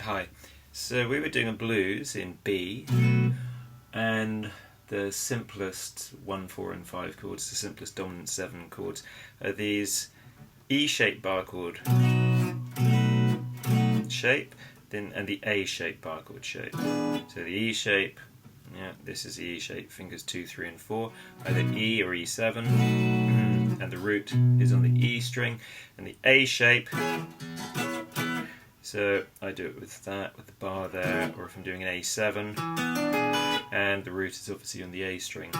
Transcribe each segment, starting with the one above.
Hi. So we were doing a blues in B, and the simplest 1, 4 and 5 chords, the simplest dominant 7 chords, are these E-shaped bar chord shape, and the A-shaped bar chord shape. So the E shape, this is the E shape, fingers 2, 3 and 4, either E or E7, and the root is on the E string, and the A shape, so I do it with that, with the bar there, or if I'm doing an A7, and the root is obviously on the A string,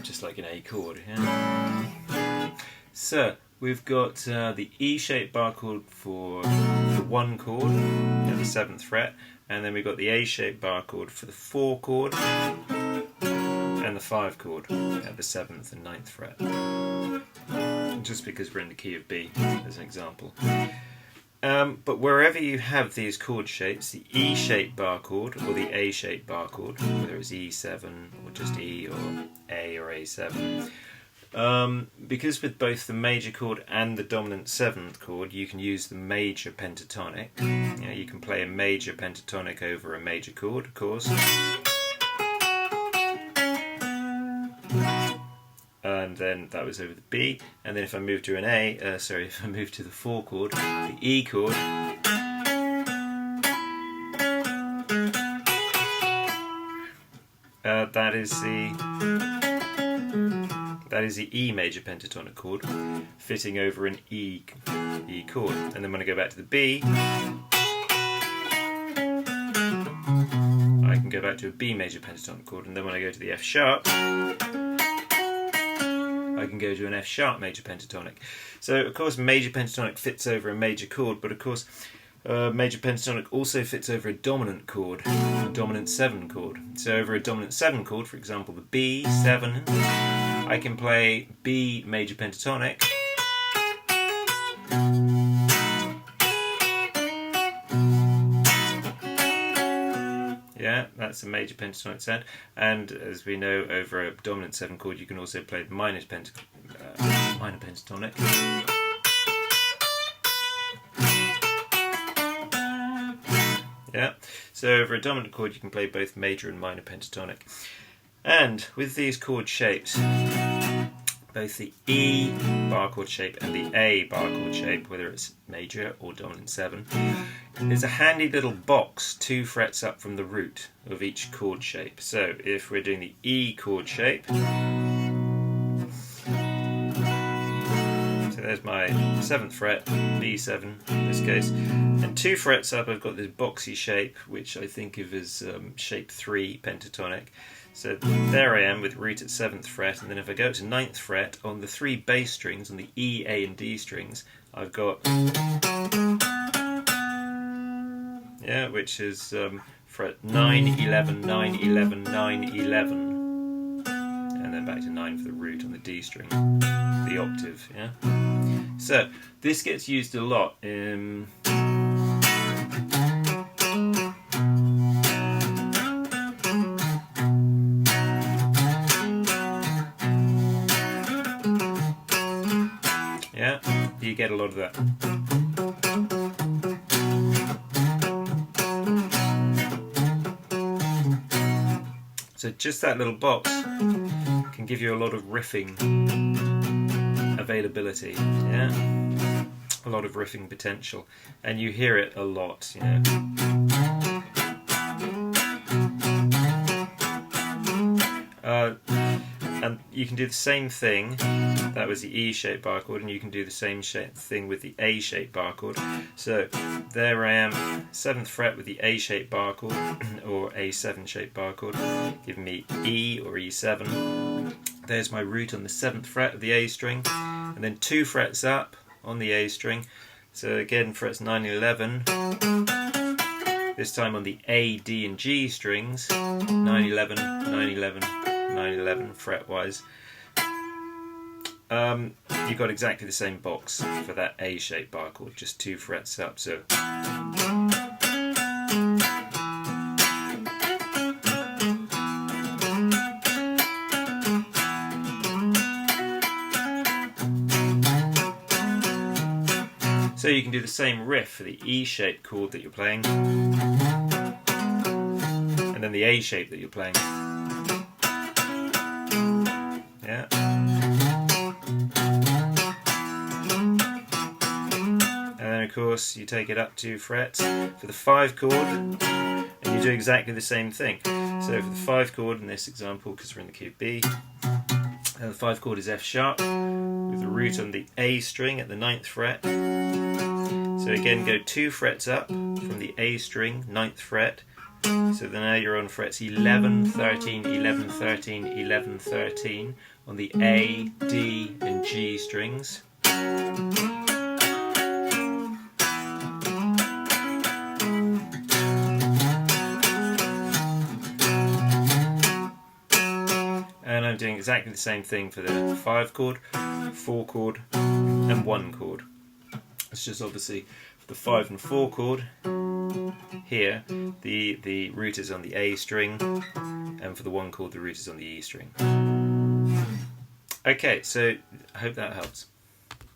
just like an A chord. Yeah? So we've got the E-shaped bar chord for the 1 chord at the 7th fret, and then we've got the A-shaped bar chord for the 4 chord and the 5 chord at the 7th and 9th fret, just because we're in the key of B as an example. But wherever you have these chord shapes, the E-shaped bar chord or the A-shaped bar chord, whether it's E7 or just E or A or A7, because with both the major chord and the dominant 7th chord you can use the major pentatonic. You can play a major pentatonic over a major chord, of course. And then that was over the B, and then if I move to an if I move to the 4 chord, the E chord, that is the E major pentatonic chord fitting over an E chord. And then when I go back to the B, I can go back to a B major pentatonic chord, and then when I go to the F sharp, I can go to an F sharp major pentatonic. So of course major pentatonic fits over a major chord, but of course major pentatonic also fits over a dominant chord, a dominant 7 chord. So over a dominant 7 chord, for example the B7, I can play B major pentatonic, that's a major pentatonic sound. And as we know, over a dominant 7 chord you can also play the minor pentatonic. So over a dominant chord you can play both major and minor pentatonic. And with these chord shapes, both the E bar chord shape and the A bar chord shape, whether it's major or dominant 7, there's a handy little box 2 frets up from the root of each chord shape. So if we're doing the E chord shape, so there's my 7th fret, B7 in this case, and 2 frets up I've got this boxy shape, which I think of as shape 3 pentatonic. So there I am with root at 7th fret, and then if I go to 9th fret, on the 3 bass strings, on the E, A and D strings, I've got, which is fret 9, 11, 9, 11, 9, 11, and then back to 9 for the root on the D string, the octave. So this gets used a lot in you get a lot of that. So just that little box can give you a lot of riffing availability, a lot of riffing potential, and you hear it a lot. And you can do the same thing, that was the E-shaped bar chord, and you can do the same thing with the A-shaped bar chord. So there I am, 7th fret with the A-shaped bar chord, or A7-shaped bar chord, giving me E or E7. There's my root on the 7th fret of the A string, and then 2 frets up on the A string. So again, frets 9 and 11, this time on the A, D and G strings, 9, 11, 9, 11, 9, 11 fret-wise. You've got exactly the same box for that A-shaped bar chord, just 2 frets up. So you can do the same riff for the E shaped chord that you're playing, and then the A shape that you're playing. Yeah. And then of course you take it up 2 frets for the 5 chord, and you do exactly the same thing. So for the 5 chord in this example, because we're in the key of B, the 5 chord is F sharp with the root on the A string at the 9th fret. So again, go 2 frets up from the A string, 9th fret. So then now you're on frets 11, 13, 11, 13, 11, 13 on the A, D and G strings. And I'm doing exactly the same thing for the 5 chord, 4 chord and 1 chord. It's just obviously for the 5 and 4 chord here, the root is on the A string, and for the 1 chord the root is on the E string. Okay, so I hope that helps.